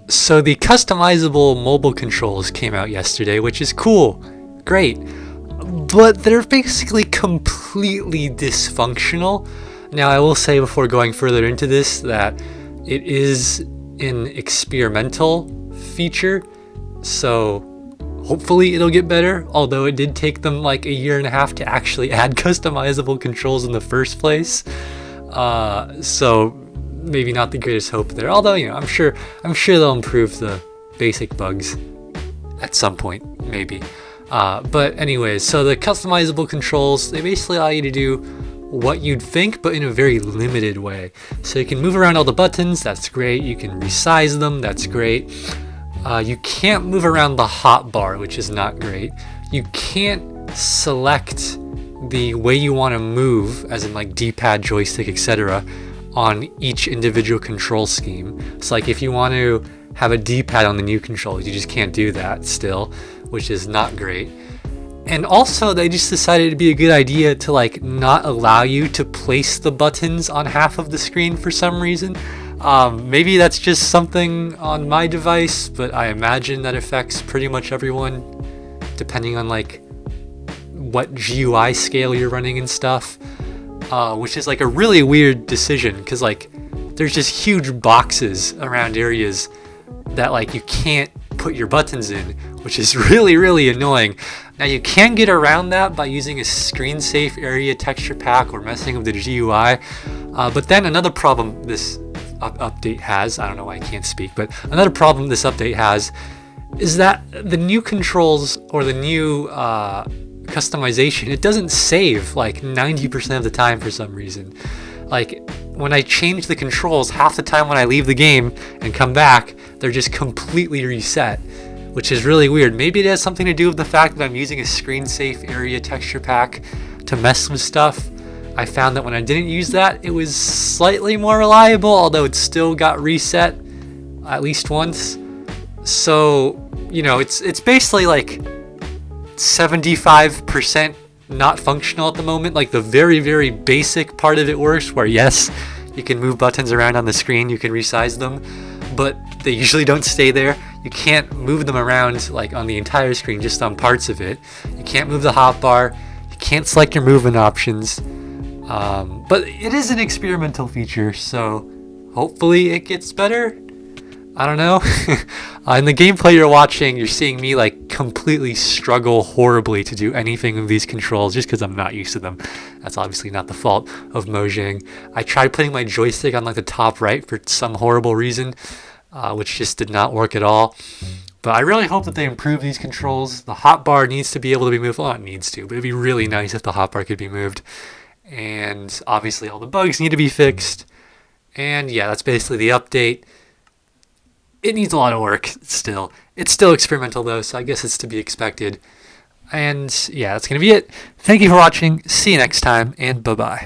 So the customizable mobile controls came out yesterday, which is cool, great, but they're basically completely dysfunctional. Now, I will say before going further into this that it is an experimental feature, so hopefully it'll get better, although it did take them like a year and a half to actually add customizable controls in the first place. So maybe not the greatest hope there, although, you know, I'm sure they'll improve the basic bugs at some point, maybe. But anyways, so the customizable controls, they basically allow you to do what you'd think, but in a very limited way. So you can move around all the buttons, that's great. You can resize them, that's great. You can't move around the hotbar, which is not great. You can't select the way you want to move, as in like D-pad, joystick, etc., on each individual control scheme. So like if you want to have a D-pad on the new controls, you just can't do that still, which is not great. And also they just decided it'd be a good idea to like not allow you to place the buttons on half of the screen for some reason. Maybe that's just something on my device, but I imagine that affects pretty much everyone, depending on like what GUI scale you're running and stuff, which is like a really weird decision, because like there's just huge boxes around areas that like you can't put your buttons in, which is really annoying. Now you can get around that by using a screen safe area texture pack or messing with the GUI, but then another problem this update has, I don't know why I can't speak, but another problem this update has is that the new controls or the new customization, it doesn't save like 90% of the time for some reason. Like when I change the controls, half the time when I leave the game and come back, they're just completely reset, which is really weird. Maybe it has something to do with the fact that I'm using a screen safe area texture pack to mess with stuff. I found that when I didn't use that, it was slightly more reliable, although it still got reset at least once. So, you know, it's basically like 75% not functional at the moment. Like the very basic part of it works, where yes, you can move buttons around on the screen, you can resize them, but they usually don't stay there. You can't move them around like on the entire screen, just on parts of it. You can't move the hotbar, you can't select your movement options. But it is an experimental feature, so hopefully it gets better. I don't know. In the gameplay you're watching, you're seeing me like completely struggle horribly to do anything with these controls just because I'm not used to them. That's obviously not the fault of Mojang. I tried putting my joystick on like the top right for some horrible reason, which just did not work at all. But I really hope that they improve these controls. The hotbar needs to be able to be moved. Well, it needs to, but it'd be really nice if the hotbar could be moved. And obviously all the bugs need to be fixed. And yeah, that's basically the update. It needs a lot of work still. It's still experimental though, so I guess it's to be expected. And yeah, that's going to be it. Thank you for watching. See you next time, and bye-bye.